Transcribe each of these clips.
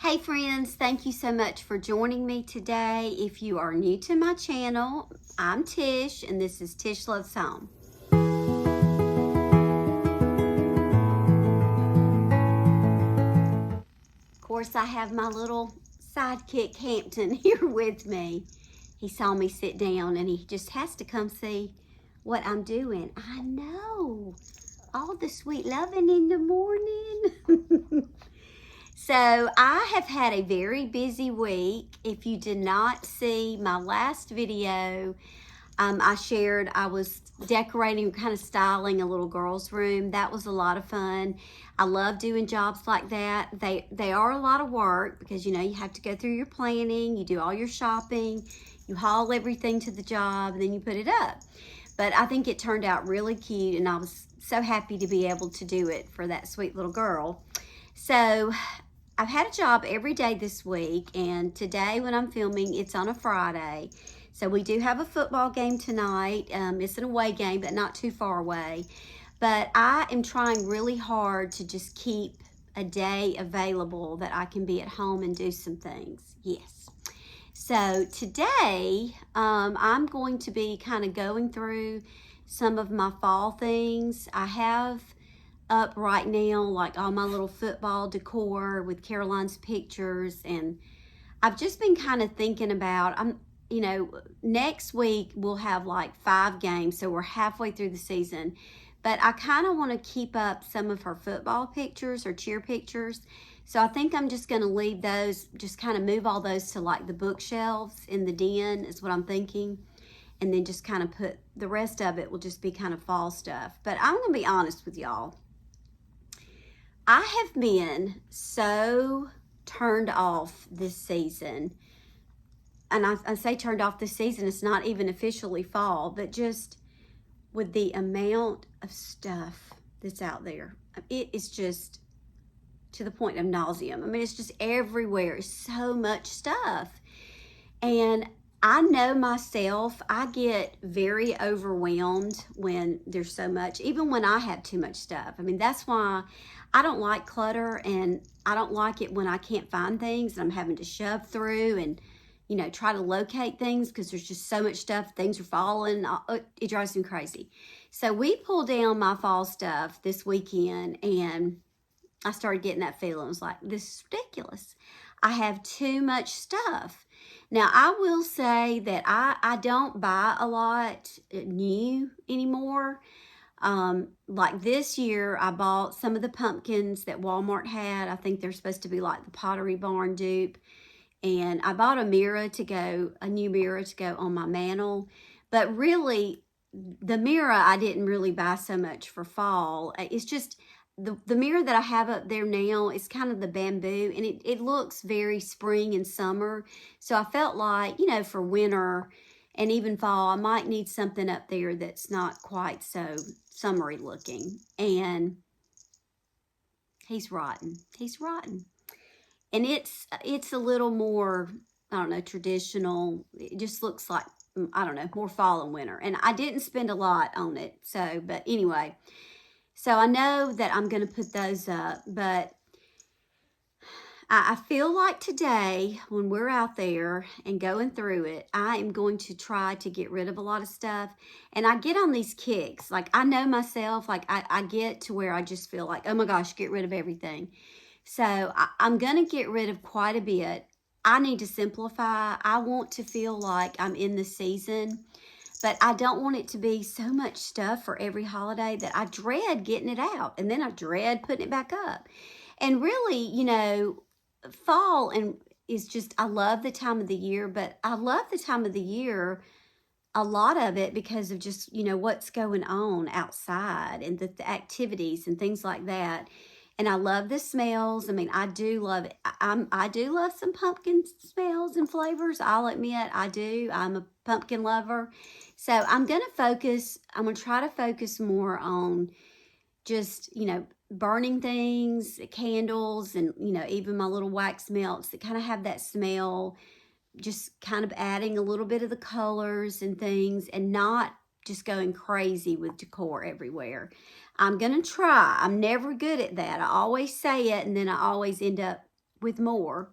Hey friends, thank you so much for joining me today. If you are new to my channel, I'm Tish and this is Tish Loves Home. Of course, I have my little sidekick Hampton here with me. He saw me sit down and he just has to come see what I'm doing. I know, all the sweet loving in the morning. So I have had a very busy week. If you did not see my last video, I shared I was decorating, kind of styling a little girl's room. That was a lot of fun. I love doing jobs like that. They are a lot of work because, you have to go through your planning, you do all your shopping, you haul everything to the job, and then you put it up. But I think it turned out really cute, and I was so happy to be able to do it for that sweet little girl. So I've had a job every day this week, and today when I'm filming, it's on a Friday. So we do have a football game tonight. It's an away game, but not too far away. But I am trying really hard to just keep a day available that I can be at home and do some things. Yes. So today, I'm going to be kind of going through some of my fall things. I have up right now like all my little football decor with Caroline's pictures, and I've just been kind of thinking about, next week we'll have like 5 games, so we're halfway through the season, but I kind of want to keep up some of her football pictures or cheer pictures. So I think I'm just going to leave those, just kind of move all those to like the bookshelves in the den is what I'm thinking. And then just kind of put the rest of it will just be kind of fall stuff. But I'm going to be honest with y'all. I have been so turned off this season. And I say turned off this season, it's not even officially fall, but just with the amount of stuff that's out there. It is just to the point of nauseum. I mean, it's just everywhere. It's so much stuff. And I know myself, I get very overwhelmed when there's so much, even when I have too much stuff. I mean, that's why I don't like clutter, and I don't like it when I can't find things and I'm having to shove through and, try to locate things because there's just so much stuff. Things are falling. It drives me crazy. So we pulled down my fall stuff this weekend, and I started getting that feeling. I was like, this is ridiculous. I have too much stuff. Now, I will say that I don't buy a lot new anymore. Like this year, I bought some of the pumpkins that Walmart had. I think they're supposed to be like the Pottery Barn dupe. And I bought a new mirror to go on my mantle. But really, the mirror I didn't really buy so much for fall. It's just the mirror that I have up there now is kind of the bamboo, and it looks very spring and summer. So I felt like, for winter and even fall, I might need something up there that's not quite so summery looking. And he's rotten. He's rotten. And it's a little more, I don't know, traditional. It just looks like, I don't know, more fall and winter. And I didn't spend a lot on it. So, but anyway, so I know that I'm going to put those up. But I feel like today, when we're out there and going through it, I am going to try to get rid of a lot of stuff. And I get on these kicks. Like, I know myself, like I get to where I just feel like, oh my gosh, get rid of everything. So I'm going to get rid of quite a bit. I need to simplify. I want to feel like I'm in the season, but I don't want it to be so much stuff for every holiday that I dread getting it out, and then I dread putting it back up. And really, fall and is just, I love the time of the year, but I love the time of the year, a lot of it because of just, what's going on outside and the activities and things like that. And I love the smells. I mean, I do love it. I do love some pumpkin smells and flavors. I'll admit I do. I'm a pumpkin lover. So I'm going to try to focus more on just, burning things, candles, and, even my little wax melts that kind of have that smell, just kind of adding a little bit of the colors and things, and not just going crazy with decor everywhere. I'm going to try. I'm never good at that. I always say it, and then I always end up with more,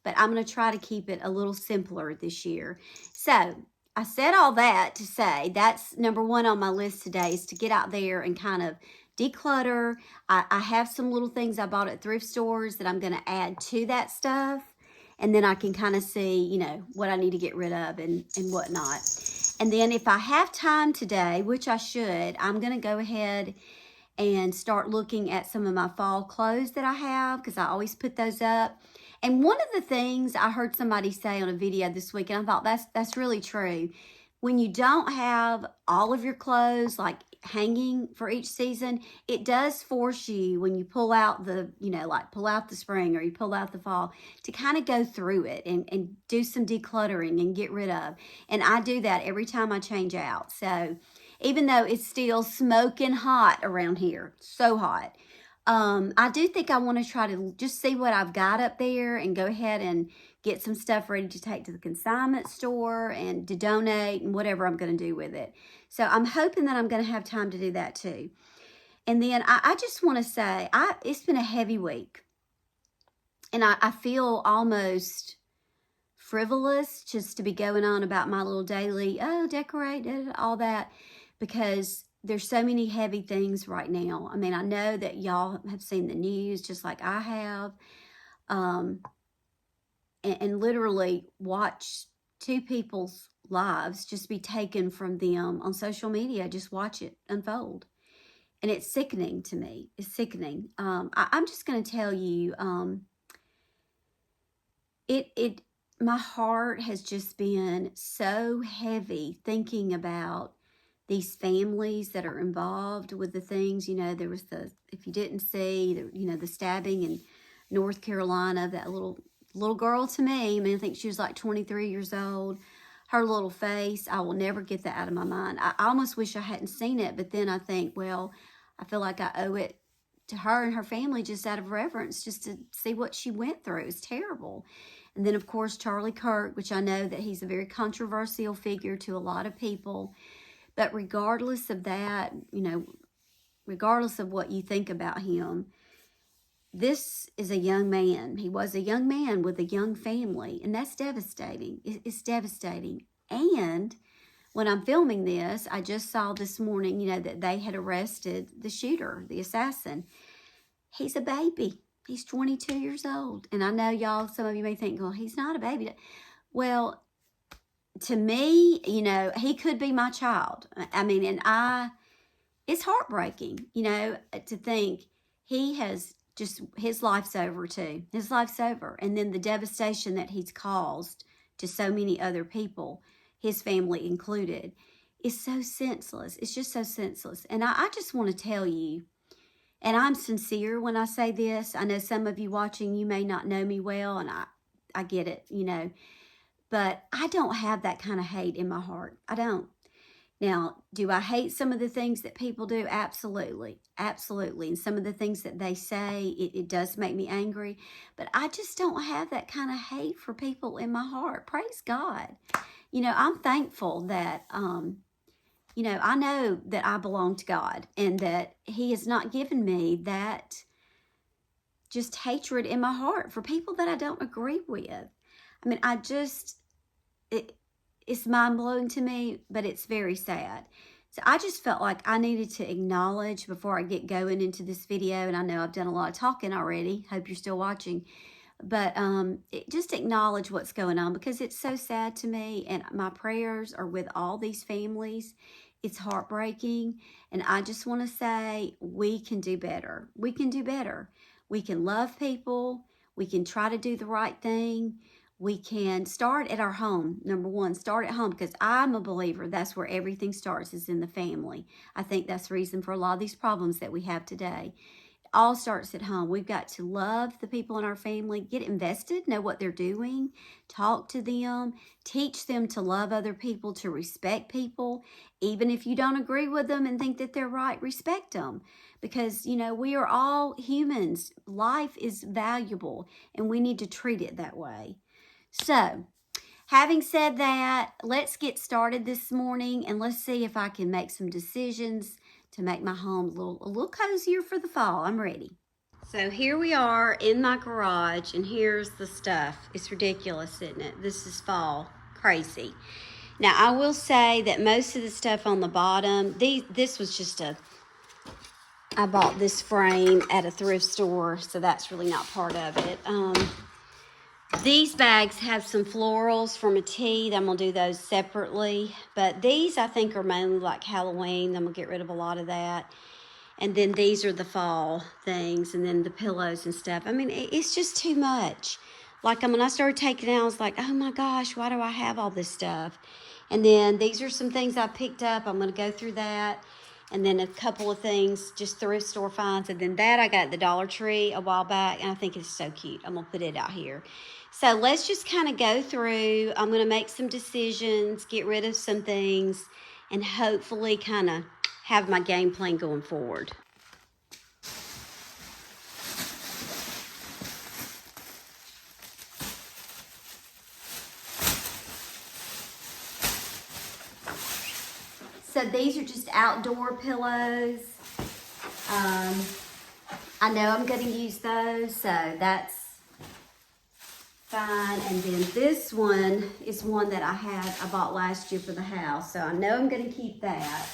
but I'm going to try to keep it a little simpler this year. So I said all that to say that's number one on my list today, is to get out there and kind of declutter. I have some little things I bought at thrift stores that I'm going to add to that stuff. And then I can kind of see, you know, what I need to get rid of and whatnot. And then if I have time today, which I should, I'm going to go ahead and start looking at some of my fall clothes that I have, because I always put those up. And one of the things I heard somebody say on a video this week, and I thought that's really true. When you don't have all of your clothes like hanging for each season, it does force you, when you pull out the, you know, like pull out the spring or you pull out the fall, to kind of go through it and do some decluttering and get rid of. And I do that every time I change out. So even though it's still smoking hot around here, so hot, I do think I want to try to just see what I've got up there and go ahead and get some stuff ready to take to the consignment store and to donate and whatever I'm going to do with it. So I'm hoping that I'm going to have time to do that too. And then I just want to say, it's been a heavy week. And I feel almost frivolous just to be going on about my little daily, decorate, all that, because there's so many heavy things right now. I mean, I know that y'all have seen the news just like I have, and literally watch two people's lives just be taken from them on social media. Just watch it unfold. And it's sickening to me. It's sickening. I'm just going to tell you, my heart has just been so heavy thinking about these families that are involved with the things. You know, there was if you didn't see, the stabbing in North Carolina, that little girl, to me, I mean, I think she was like 23 years old. Her little face, I will never get that out of my mind. I almost wish I hadn't seen it, but then I think, well, I feel like I owe it to her and her family just out of reverence, just to see what she went through. It was terrible. And then, of course, Charlie Kirk, which I know that he's a very controversial figure to a lot of people. But regardless of that, regardless of what you think about him, this is a young man. He was a young man with a young family, and that's devastating. It's devastating. And when I'm filming this, I just saw this morning, that they had arrested the shooter, the assassin. He's a baby. He's 22 years old. And I know y'all, some of you may think, well, he's not a baby. Well, to me, he could be my child. I mean, and it's heartbreaking, to think his life's over too. His life's over. And then the devastation that he's caused to so many other people, his family included, is so senseless. It's just so senseless. And I just want to tell you, and I'm sincere when I say this. I know some of you watching, you may not know me well, and I get it, but I don't have that kind of hate in my heart. I don't. Now, do I hate some of the things that people do? Absolutely. Absolutely. And some of the things that they say, it does make me angry. But I just don't have that kind of hate for people in my heart. Praise God. I'm thankful that, I know that I belong to God and that He has not given me that just hatred in my heart for people that I don't agree with. I mean, it's mind-blowing to me, but it's very sad. So I just felt like I needed to acknowledge before I get going into this video, and I know I've done a lot of talking already. Hope you're still watching. But just acknowledge what's going on, because it's so sad to me, and my prayers are with all these families. It's heartbreaking, and I just want to say we can do better. We can do better. We can love people. We can try to do the right thing. We can start at our home. Number one, start at home, because I'm a believer that's where everything starts, is in the family. I think that's the reason for a lot of these problems that we have today. It all starts at home. We've got to love the people in our family, get invested, know what they're doing, talk to them, teach them to love other people, to respect people. Even if you don't agree with them and think that they're right, respect them. Because, we are all humans. Life is valuable, and we need to treat it that way. So, having said that, let's get started this morning, and let's see if I can make some decisions to make my home a little cozier for the fall. I'm ready. So here we are in my garage, and here's the stuff. It's ridiculous, isn't it? This is fall. Crazy. Now, I will say that most of the stuff on the bottom, this was just I bought this frame at a thrift store, so that's really not part of it. These bags have some florals from a tea. I'm going to do those separately. But these, I think, are mainly like Halloween. I'm going to get rid of a lot of that. And then these are the fall things, and then the pillows and stuff. I mean, it's just too much. Like, when I started taking it out, I was like, oh my gosh, why do I have all this stuff? And then these are some things I picked up. I'm going to go through that. And then a couple of things, just thrift store finds. And then that I got at the Dollar Tree a while back, and I think it's so cute. I'm going to put it out here. So let's just kind of go through. I'm going to make some decisions, get rid of some things, and hopefully kind of have my game plan going forward. So these are just outdoor pillows. I know I'm going to use those, so that's fine. And then this one is one that I bought last year for the house, so I know I'm going to keep that.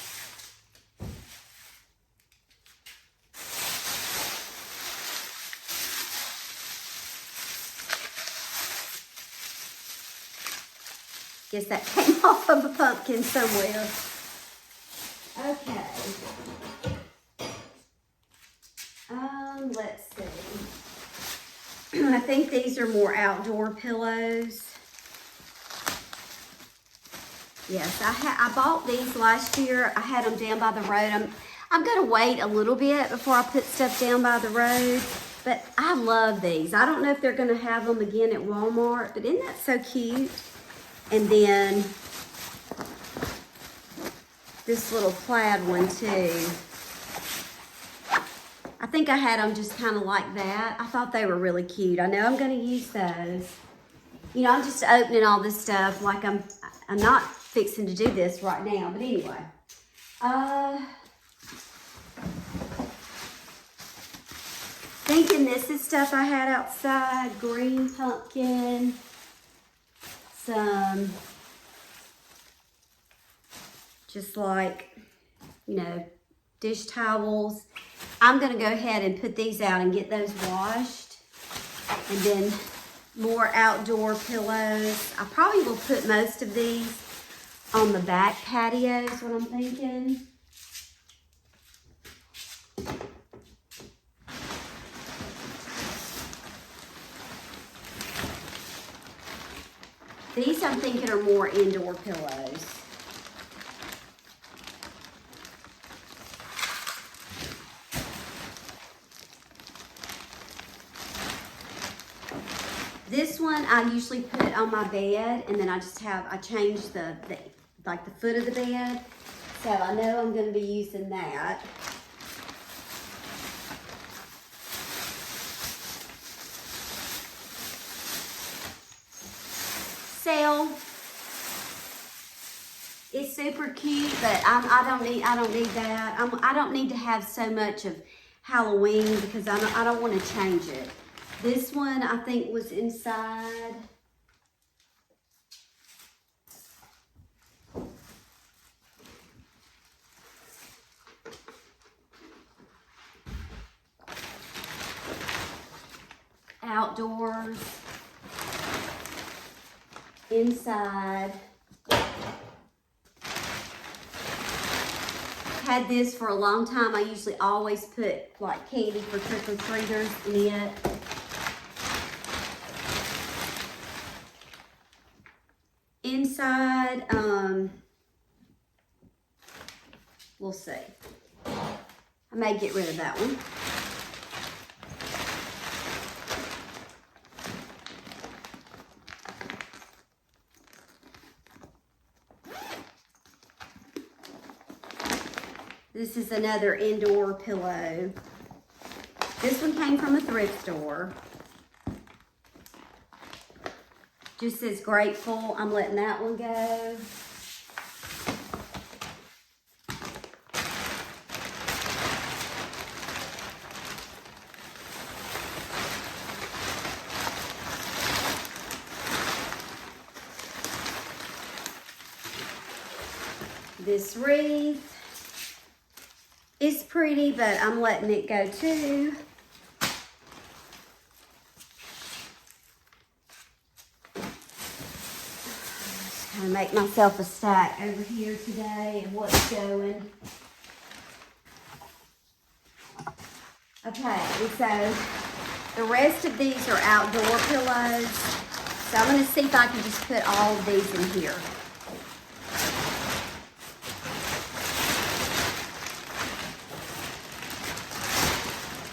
Guess that came off of a pumpkin somewhere. Okay. Let's see. I think these are more outdoor pillows. Yes, I bought these last year. I had them down by the road. I'm going to wait a little bit before I put stuff down by the road. But I love these. I don't know if they're going to have them again at Walmart, but isn't that so cute? And then this little plaid one too. I think I had them just kind of like that. I thought they were really cute. I know I'm going to use those. You know, I'm just opening all this stuff like I'm not fixing to do this right now. But anyway. Thinking this is stuff I had outside. Green pumpkin. Some, just like, you know, dish towels. I'm going to go ahead and put these out and get those washed. And then more outdoor pillows. I probably will put most of these on the back patio is what I'm thinking. These I'm thinking are more indoor pillows. This one I usually put on my bed, and then I change the foot of the bed. So I know I'm going to be using that. Sale. It's super cute, but I don't need that. I don't need to have so much of Halloween because I don't want to change it. This one I think was inside. Outdoors. Inside. Had this for a long time. I usually always put like candy for trick-or-treaters in it. Inside, we'll see. I may get rid of that one. This is another indoor pillow. This one came from a thrift store. Just says grateful. I'm letting that one go. This wreath is pretty, but I'm letting it go too. Just kind of make myself a stack over here today and what's going. Okay, and so the rest of these are outdoor pillows. So I'm going to see if I can just put all of these in here.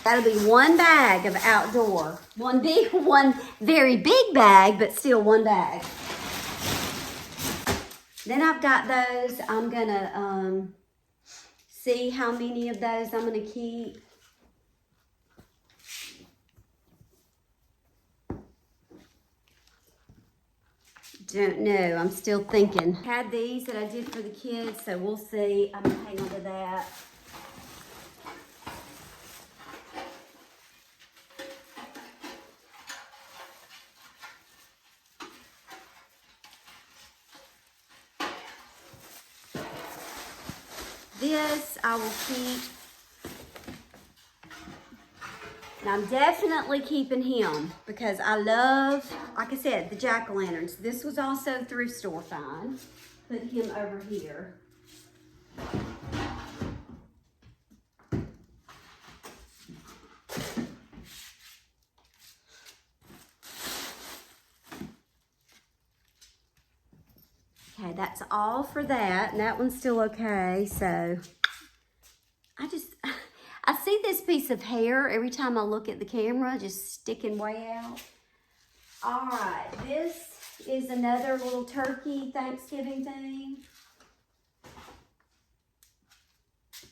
That'll be one bag of outdoor. One very big bag, but still one bag. Then I've got those. I'm going to see how many of those I'm going to keep. Don't know. I'm still thinking. Had these that I did for the kids, so we'll see. I'm going to hang on to that. This I will keep. And I'm definitely keeping him because I love, like I said, the jack-o'-lanterns. This was also thrift store find. Put him over here. Okay, that's all for that. And that one's still okay. So I see this piece of hair every time I look at the camera, just sticking way out. All right, this is another little turkey Thanksgiving thing.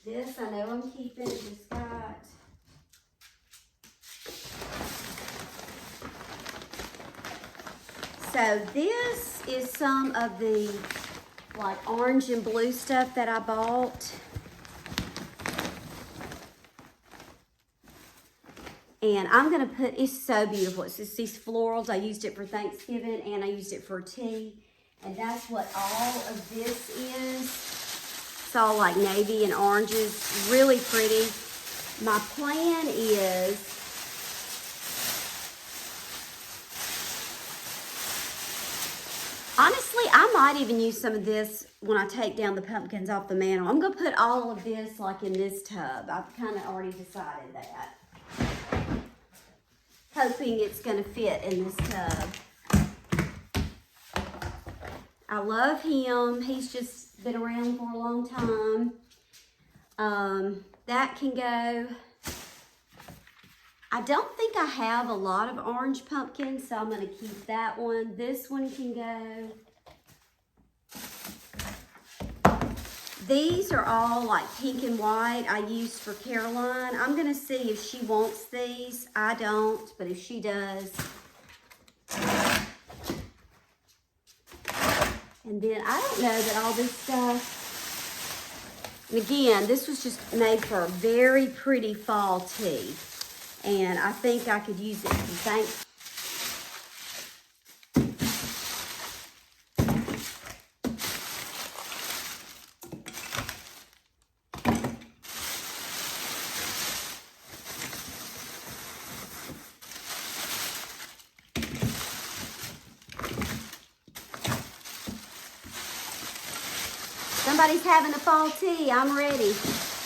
This I know I'm keeping, just got. So this is some of the like orange and blue stuff that I bought. And I'm going to put, it's so beautiful. It's just these florals. I used it for Thanksgiving and I used it for tea. And that's what all of this is. It's all like navy and oranges. Really pretty. My plan is, honestly, I might even use some of this when I take down the pumpkins off the mantle. I'm going to put all of this like in this tub. I've kind of already decided that. Hoping it's going to fit in this tub. I love him. He's just been around for a long time. That can go. I don't think I have a lot of orange pumpkins, so I'm going to keep that one. This one can go. These are all like pink and white I used for Caroline. I'm going to see if she wants these. I don't, but if she does. And then I don't know that all this stuff. And again, this was just made for a very pretty fall tea. And I think I could use it for Thanksgiving. Somebody's having a fall tea. I'm ready.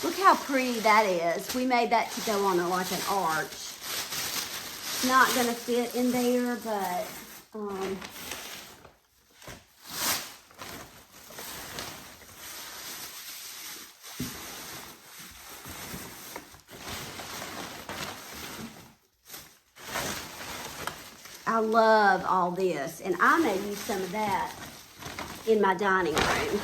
Look how pretty that is. We made that to go on like an arch. It's not going to fit in there, but I love all this. And I may use some of that in my dining room.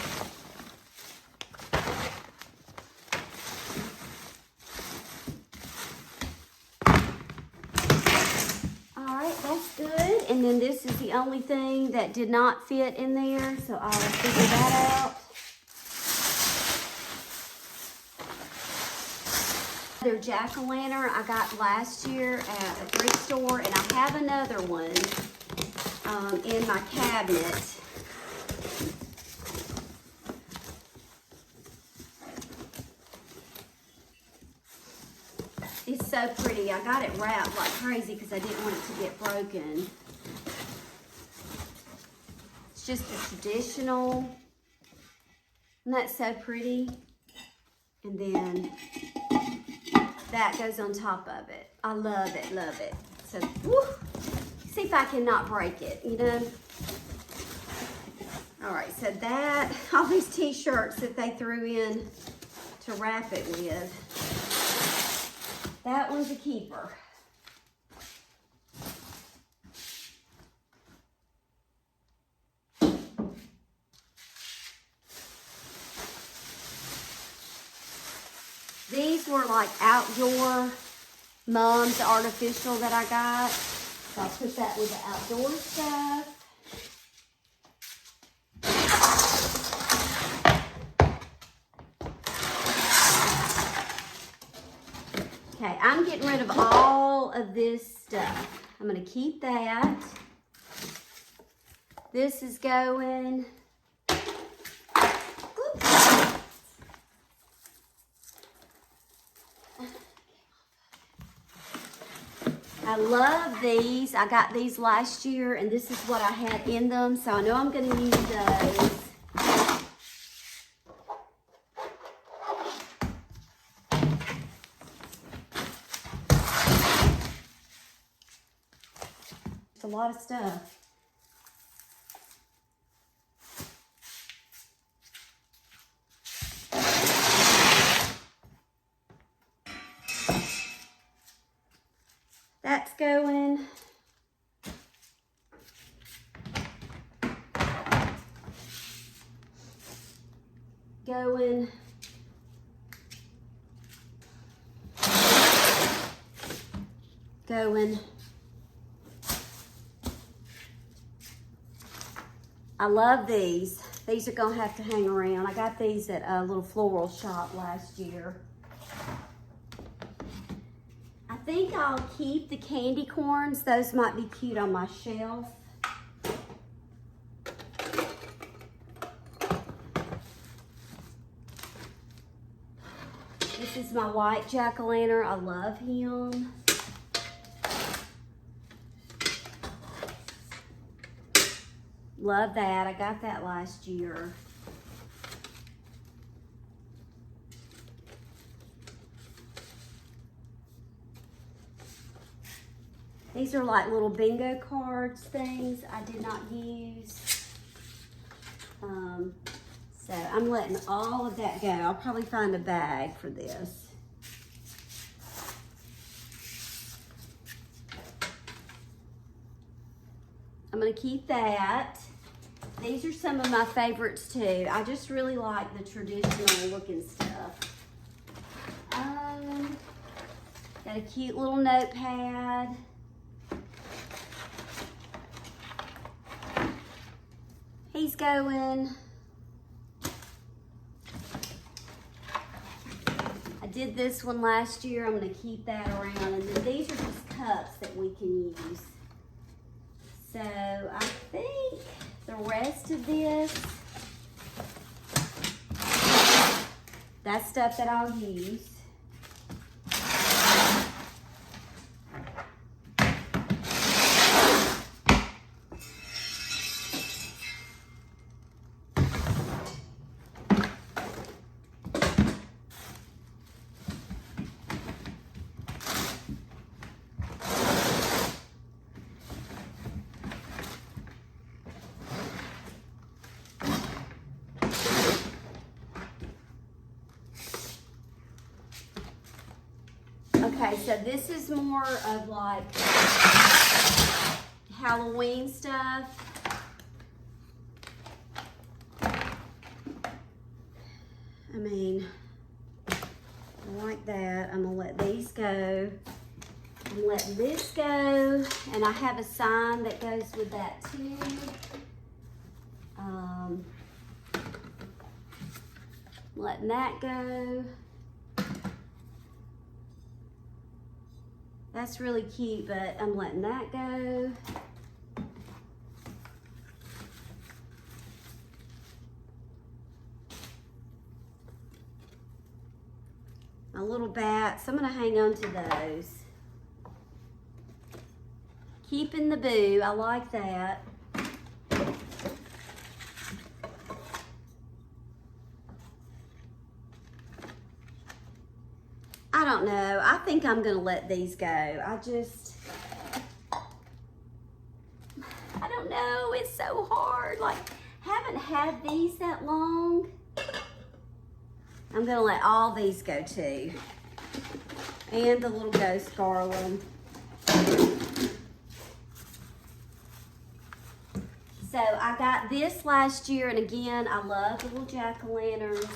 And then this is the only thing that did not fit in there, so I'll figure that out. Another jack-o'-lantern I got last year at a thrift store, and I have another one in my cabinet. so pretty. I got it wrapped like crazy because I didn't want it to get broken. It's just a traditional. Isn't that so pretty? And then that goes on top of it. I love it, love it. So, woo, see if I can not break it, you know? All right, so that, all these t-shirts that they threw in to wrap it with, that one's a keeper. These were like outdoor Mom's artificial that I got. So I'll put that with the outdoor stuff. Okay, I'm getting rid of all of this stuff. I'm going to keep that. This is going. I love these. I got these last year, and this is what I had in them, so I know I'm going to use those. It's a lot of stuff. That's going. Going. Going. I love these. These are going to have to hang around. I got these at a little floral shop last year. I think I'll keep the candy corns. Those might be cute on my shelf. This is my white jack-o'-lantern. I love him. Love that. I got that last year. These are like little bingo cards things I did not use. So I'm letting all of that go. I'll probably find a bag for this. I'm gonna keep that. These are some of my favorites too. I just really like the traditional looking stuff. Got a cute little notepad. He's going. I did this one last year. I'm going to keep that around. And then these are just cups that we can use. So I think the rest of this, that's stuff that I'll use. Okay, so this is more of like Halloween stuff. I mean, I like that. I'm gonna let these go. I'm letting this go, and I have a sign that goes with that too. Letting that go. That's really cute, but I'm letting that go. my little bats. I'm gonna hang on to those. Keeping the boo, I like that. I don't know. I think I'm gonna let these go. I don't know. It's so hard. Like, haven't had these that long. I'm gonna let all these go too. And the little ghost garland. So I got this last year, and again, I love the little jack-o'-lanterns.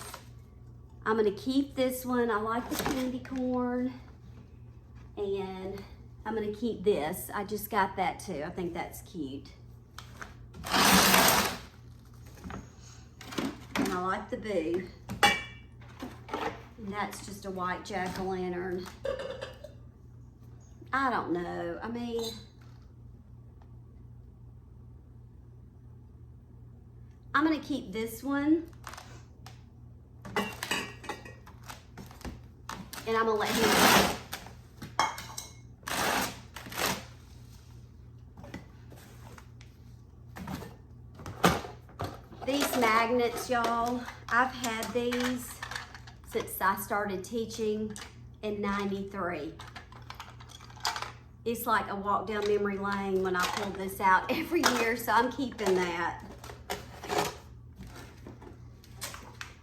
I'm gonna keep this one. I like the candy corn. And I'm gonna keep this. I just got that too. I think that's cute. And I like the boo. And that's just a white jack-o'-lantern. I don't know. I mean, I'm gonna keep this one. And I'm gonna let him go. These magnets, y'all, I've had these since I started teaching in '93. It's like a walk down memory lane when I pull this out every year, so I'm keeping that.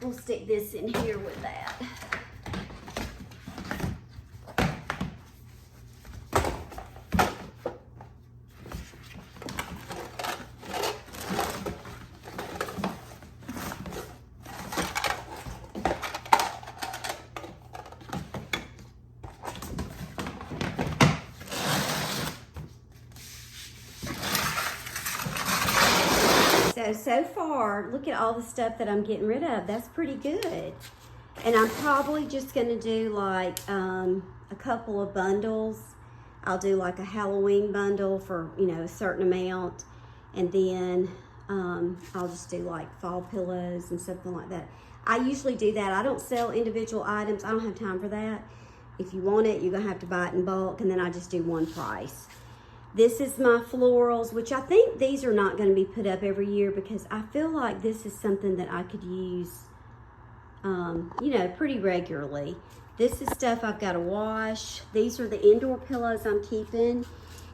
We'll stick this in here with that. So far, look at all the stuff that I'm getting rid of. That's pretty good. And I'm probably just gonna do like a couple of bundles. I'll do like a Halloween bundle for, you know, a certain amount. And then I'll just do like fall pillows and something like that. I usually do that. I don't sell individual items. I don't have time for that. If you want it, you're gonna have to buy it in bulk, and then I just do one price. This is my florals, which I think these are not going to be put up every year because I feel like this is something that I could use, you know, pretty regularly. This is stuff I've got to wash. These are the indoor pillows I'm keeping.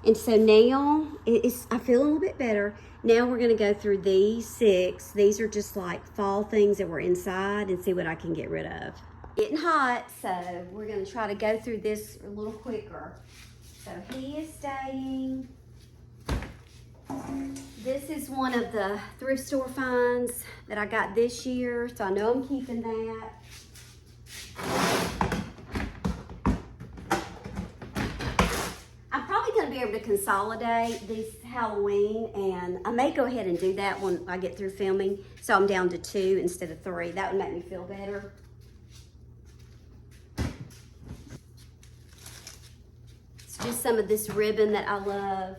And so now, I feel a little bit better. Now we're going to go through these 6. These are just like fall things that were inside and see what I can get rid of. Getting hot, so we're going to try to go through this a little quicker. So he is staying. This is one of the thrift store finds that I got this year, so I know I'm keeping that. I'm probably going to be able to consolidate these Halloween, and I may go ahead and do that when I get through filming, so I'm down to 2 instead of 3. That would make me feel better. Just some of this ribbon that I love.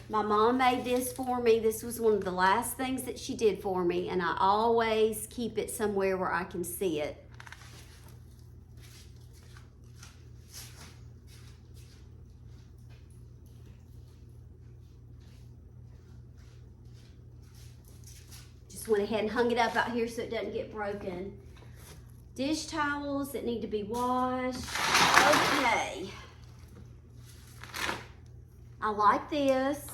My mom made this for me. This was one of the last things that she did for me, and I always keep it somewhere where I can see it. Just went ahead and hung it up out here so it doesn't get broken. Dish towels that need to be washed. Okay. I like this.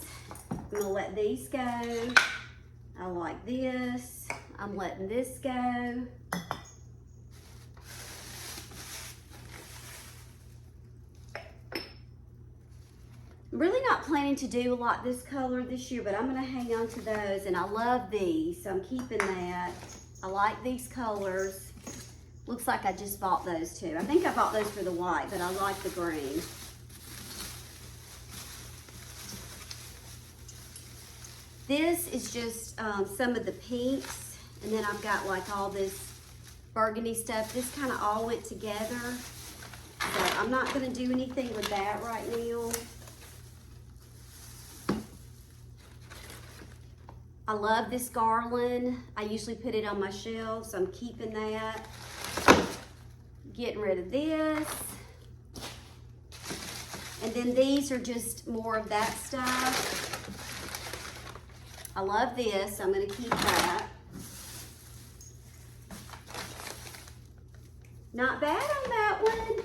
I'm gonna let these go. I like this. I'm letting this go. I'm really not planning to do a lot this color this year, but I'm gonna hang on to those, and I love these, so I'm keeping that. I like these colors. Looks like I just bought those too. I think I bought those for the white, but I like the green. This is just some of the pinks, and then I've got like all this burgundy stuff. This kind of all went together, so I'm not going to do anything with that right now. I love this garland. I usually put it on my shelf, so I'm keeping that. getting rid of this. And then these are just more of that stuff. I love this. I'm going to keep that. Not bad on that one.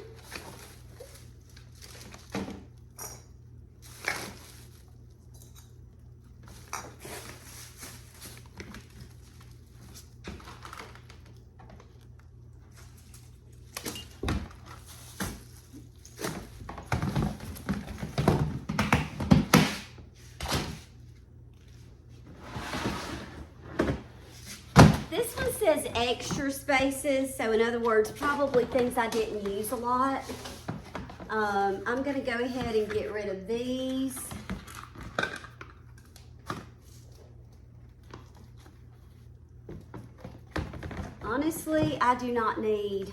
This one says extra spaces, so in other words, probably things I didn't use a lot. I'm gonna go ahead and get rid of these. Honestly, I do not need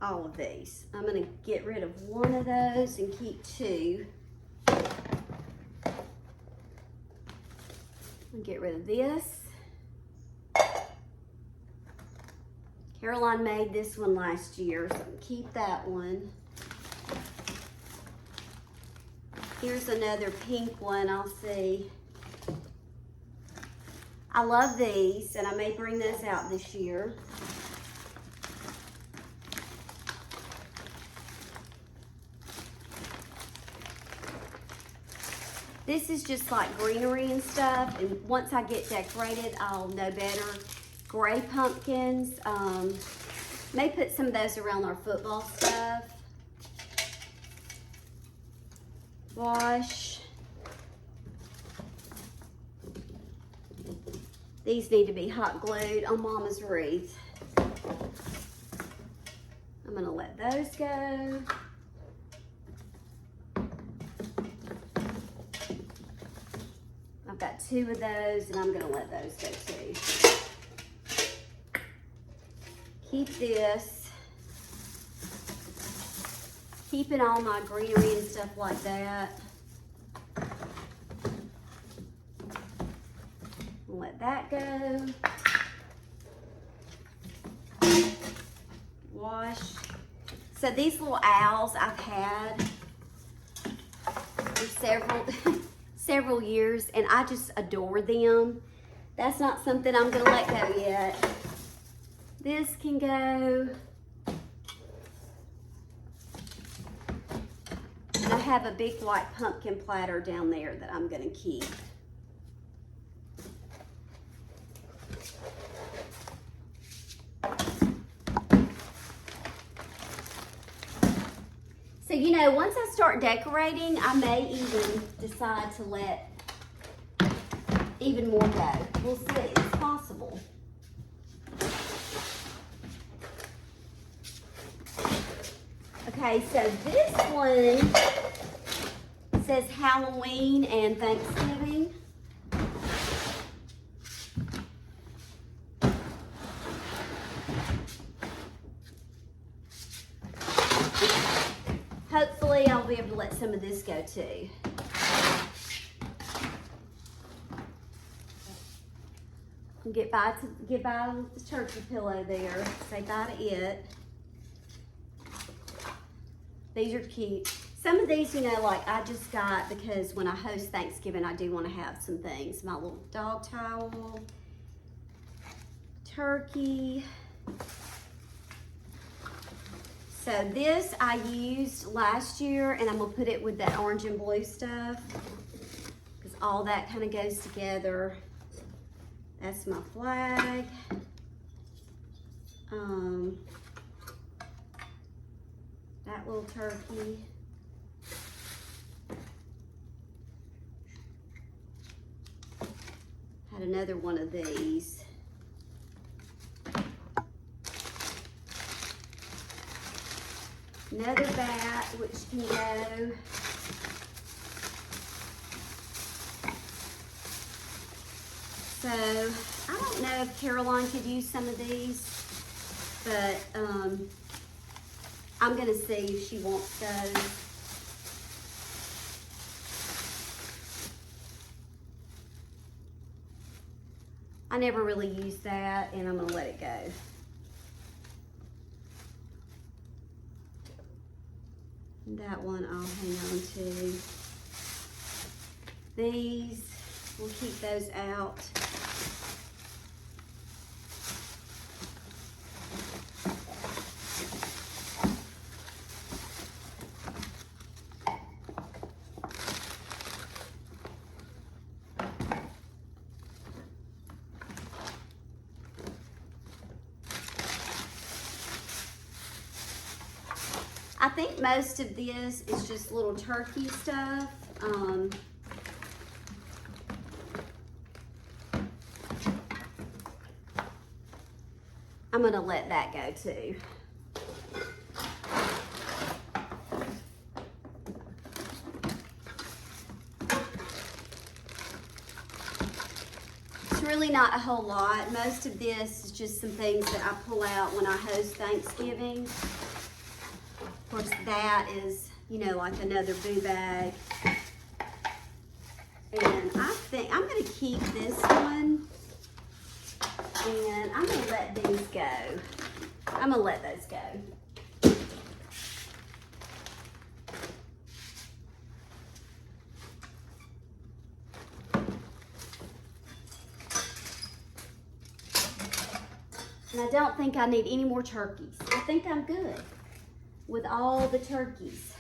all of these. I'm gonna get rid of one of those and keep two. Get rid of this. Caroline made this one last year, so keep that one. Here's another pink one, I'll see. I love these, and I may bring those out this year. This is just like greenery and stuff, and once I get decorated, I'll know better. Gray pumpkins, may put some of those around our football stuff. Wash. These need to be hot glued on Mama's wreath. I'm gonna let those go. I've got two of those, and I'm gonna let those go too. Keep this. Keeping all my greenery and stuff like that. Let that go. Wash. So these little owls I've had for several years, and I just adore them. That's not something I'm gonna let go yet. This can go. And I have a big white pumpkin platter down there that I'm gonna keep. So, you know, once I start decorating, I may even decide to let even more go. We'll see, it's possible. Okay, so this one says Halloween and Thanksgiving. Hopefully I'll be able to let some of this go too. Get by the turkey pillow there. Say bye to it. These are cute. Some of these, you know, like I just got because when I host Thanksgiving, I do want to have some things. My little dog towel, turkey. So this I used last year, and I'm gonna put it with that orange and blue stuff because all that kind of goes together. That's my flag. That little turkey. Had another one of these. Another bat, which can go. So, I don't know if Caroline could use some of these, but I'm gonna see if she wants those. I never really used that, and I'm gonna let it go. That one I'll hang on to. These, we'll keep those out. I think most of this is just little turkey stuff. I'm gonna let that go too. It's really not a whole lot. Most of this is just some things that I pull out when I host Thanksgiving. Of course, that is, you know, like another boo bag. And I think I'm gonna keep this one. And I'm gonna let these go. I'm gonna let those go. And I don't think I need any more turkeys. I think I'm good with all the turkeys.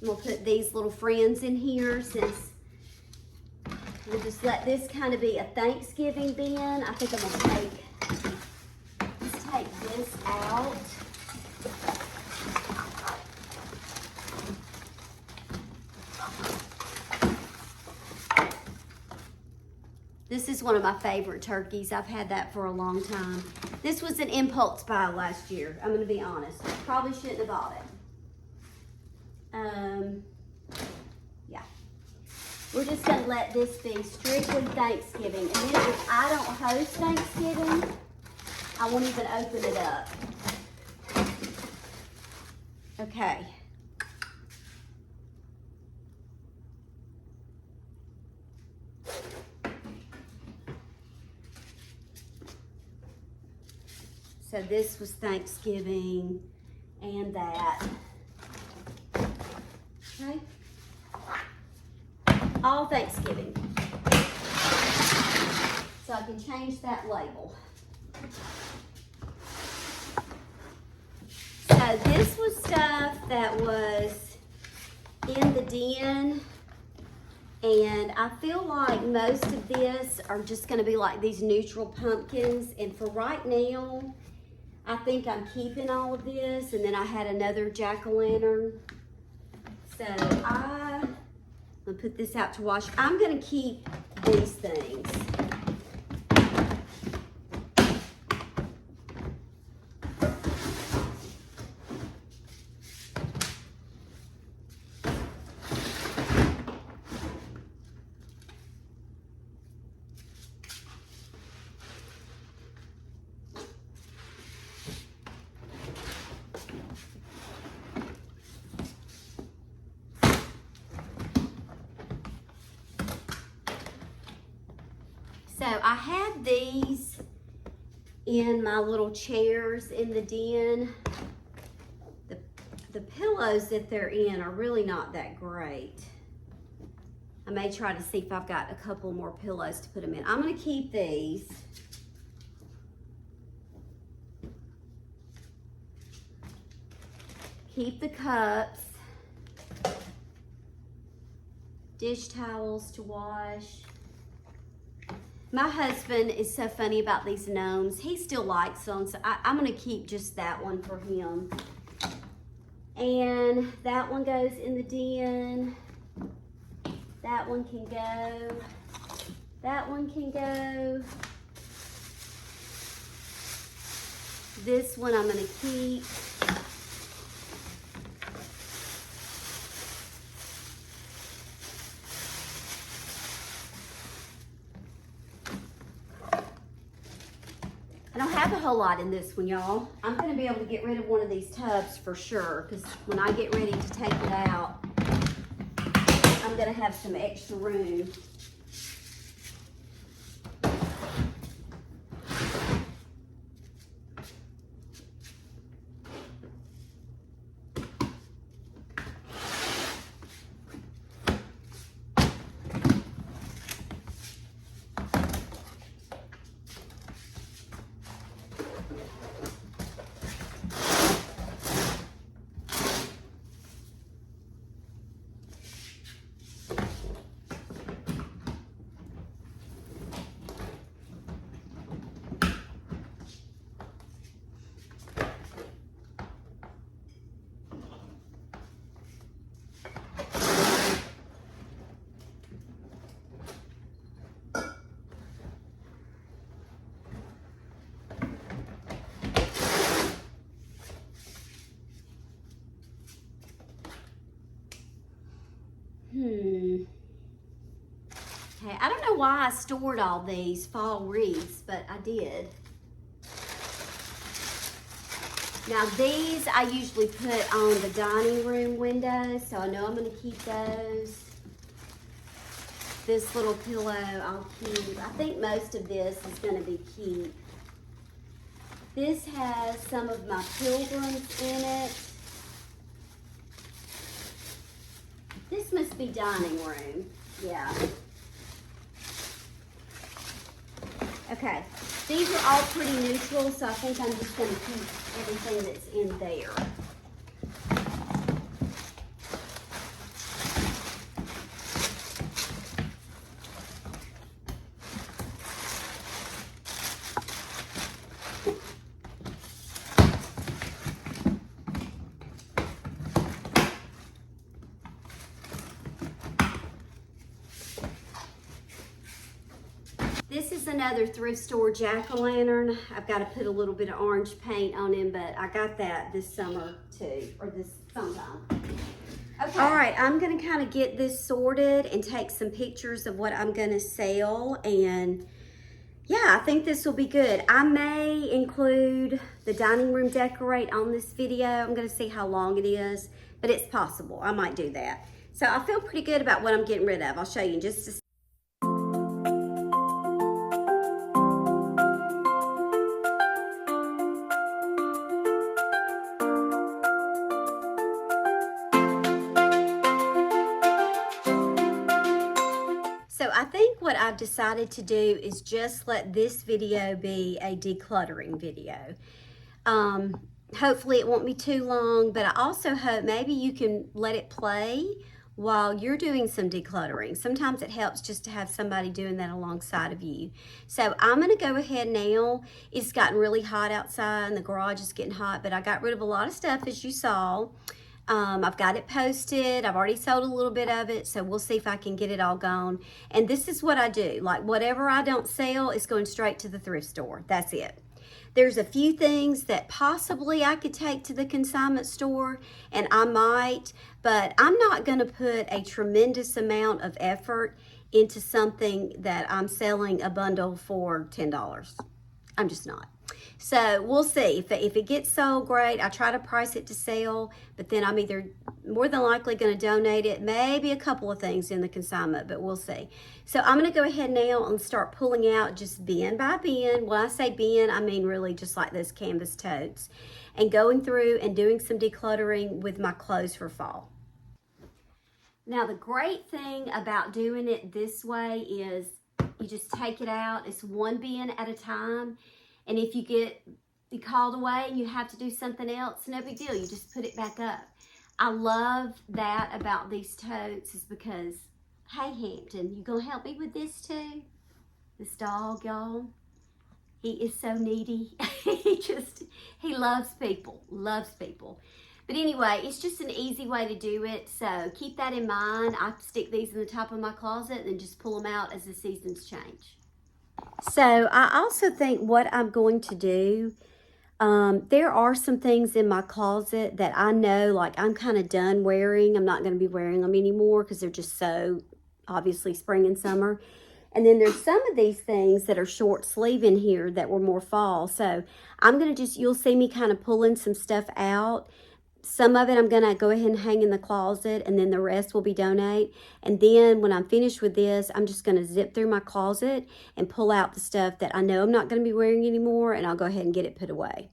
We'll put these little friends in here since we'll just let this kind of be a Thanksgiving bin. I think I'm gonna let's take this out. This is one of my favorite turkeys. I've had that for a long time. This was an impulse buy last year. I'm gonna be honest. Probably shouldn't have bought it. Yeah. We're just gonna let this be strictly Thanksgiving. And then if I don't host Thanksgiving, I won't even open it up. Okay. So this was Thanksgiving and that. Okay. All Thanksgiving. So I can change that label. So this was stuff that was in the den, and I feel like most of this are just gonna be like these neutral pumpkins, and for right now, I think I'm keeping all of this, and then I had another jack-o'-lantern. So I'm gonna put this out to wash. I'm gonna keep these things. So I had these in my little chairs in the den. The pillows that they're in are really not that great. I may try to see if I've got a couple more pillows to put them in. I'm gonna keep these. Keep the cups. Dish towels to wash. My husband is so funny about these gnomes. He still likes them, so I'm gonna keep just that one for him. And that one goes in the den. That one can go. That one can go. This one I'm gonna keep. I don't have a whole lot in this one, y'all. I'm gonna be able to get rid of one of these tubs for sure, because when I get ready to take it out, I'm gonna have some extra room. Okay, I don't know why I stored all these fall wreaths, but I did. Now these I usually put on the dining room windows, so I know I'm going to keep those. This little pillow I'll keep. I think most of this is going to be keep. This has some of my pilgrims in it. This must be dining room. Yeah. Okay. These are all pretty neutral, so I think I'm just going to keep everything that's in there. This is another thrift store jack-o'-lantern. I've got to put a little bit of orange paint on him, but I got that this summer too, or this sometime. Okay. All right, I'm going to kind of get this sorted and take some pictures of what I'm going to sell. And yeah, I think this will be good. I may include the dining room decorate on this video. I'm going to see how long it is, but it's possible. I might do that. So I feel pretty good about what I'm getting rid of. I'll show you in just a second. So I think what I've decided to do is just let this video be a decluttering video. Hopefully it won't be too long, but I also hope maybe you can let it play while you're doing some decluttering. Sometimes it helps just to have somebody doing that alongside of you. So I'm going to go ahead now. It's gotten really hot outside and the garage is getting hot, but I got rid of a lot of stuff as you saw. I've got it posted. I've already sold a little bit of it, so we'll see if I can get it all gone. And this is what I do. Like, whatever I don't sell is going straight to the thrift store. That's it. There's a few things that possibly I could take to the consignment store, and I might, but I'm not going to put a tremendous amount of effort into something that I'm selling a bundle for $10. I'm just not. So we'll see. If it gets sold, great. I try to price it to sell, but then I'm either more than likely going to donate it, maybe a couple of things in the consignment, but we'll see. So I'm going to go ahead now and start pulling out just bin by bin. When I say bin, I mean really just like those canvas totes, and going through and doing some decluttering with my clothes for fall. Now the great thing about doing it this way is you just take it out. It's one bin at a time. And if you get called away and you have to do something else, no big deal. You just put it back up. I love that about these totes is because, hey, Hampton, you gonna help me with this too? This dog, y'all, he is so needy. he loves people, But anyway, it's just an easy way to do it. So keep that in mind. I stick these in the top of my closet and just pull them out as the seasons change. So I also think what I'm going to do, there are some things in my closet that I know, like, I'm kind of done wearing. I'm not going to be wearing them anymore because they're just so obviously spring and summer. And then there's some of these things that are short sleeve in here that were more fall. So I'm going to you'll see me kind of pulling some stuff out. Some of it I'm going to go ahead and hang in the closet, and then the rest will be donate. And then when I'm finished with this, I'm just going to zip through my closet and pull out the stuff that I know I'm not going to be wearing anymore, and I'll go ahead and get it put away.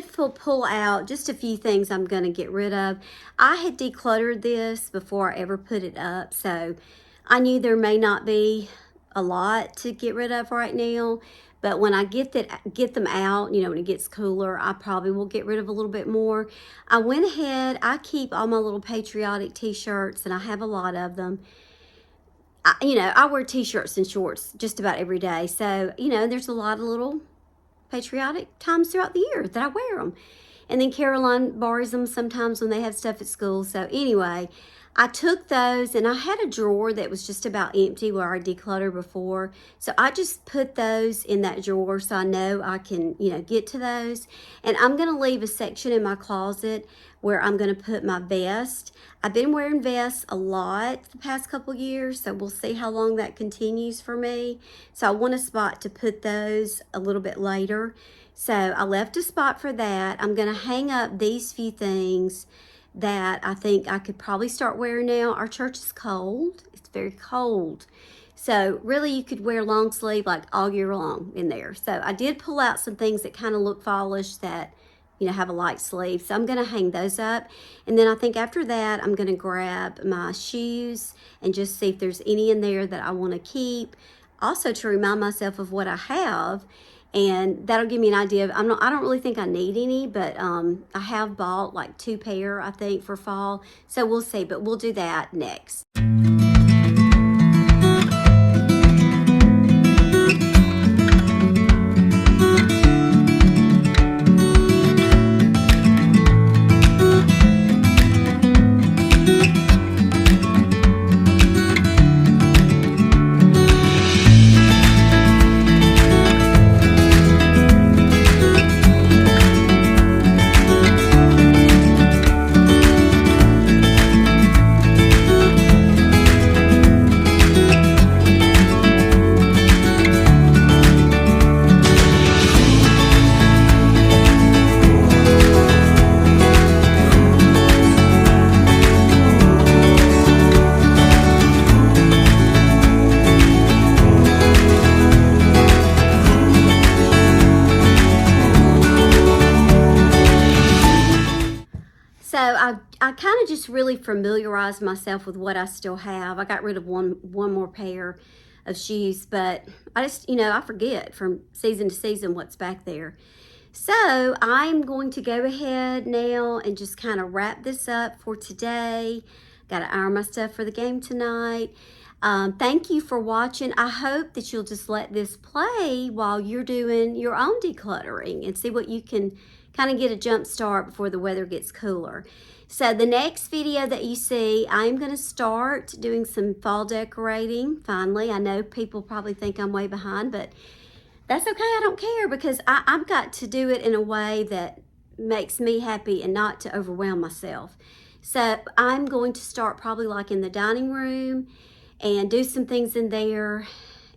did pull out just a few things I'm going to get rid of. I had decluttered this before I ever put it up, so I knew there may not be a lot to get rid of right now, but when I get them out, you know, when it gets cooler, I probably will get rid of a little bit more. I went ahead, I keep all my little patriotic t-shirts, and I have a lot of them. I wear t-shirts and shorts just about every day, so, there's a lot of little patriotic times throughout the year that I wear them. And then Caroline borrows them sometimes when they have stuff at school. So anyway, I took those, and I had a drawer that was just about empty where I decluttered before. So I just put those in that drawer so I know I can, get to those. And I'm going to leave a section in my closet where I'm going to put my vest. I've been wearing vests a lot the past couple years, so we'll see how long that continues for me. So I want a spot to put those a little bit later. So I left a spot for that. I'm going to hang up these few things that I think I could probably start wearing now. Our church is cold. It's very cold. So really you could wear long sleeve like all year long in there. So I did pull out some things that kind of look fallish that, have a light sleeve. So I'm going to hang those up. And then I think after that, I'm going to grab my shoes and just see if there's any in there that I want to keep. Also to remind myself of what I have. And that'll give me an idea of, I don't really think I need any, but I have bought like 2 pair, I think, for fall. So we'll see, but we'll do that next. So I kind of just really familiarized myself with what I still have. I got rid of one more pair of shoes, but I just, I forget from season to season what's back there. So I'm going to go ahead now and just kind of wrap this up for today. Got to iron my stuff for the game tonight. Thank you for watching. I hope that you'll just let this play while you're doing your own decluttering and see what you can kind of get a jump start before the weather gets cooler. So the next video that you see, I'm going to start doing some fall decorating finally. I know people probably think I'm way behind, but that's okay. I don't care because I've got to do it in a way that makes me happy and not to overwhelm myself. So I'm going to start probably like in the dining room and do some things in there,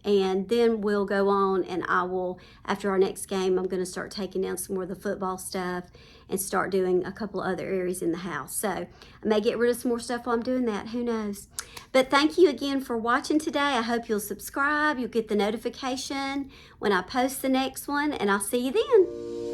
and then we'll go on and I will, after our next game, I'm going to start taking down some more of the football stuff and start doing a couple of other areas in the house. So I may get rid of some more stuff while I'm doing that. Who knows? But thank you again for watching today. I hope you'll subscribe. You'll get the notification when I post the next one, and I'll see you then.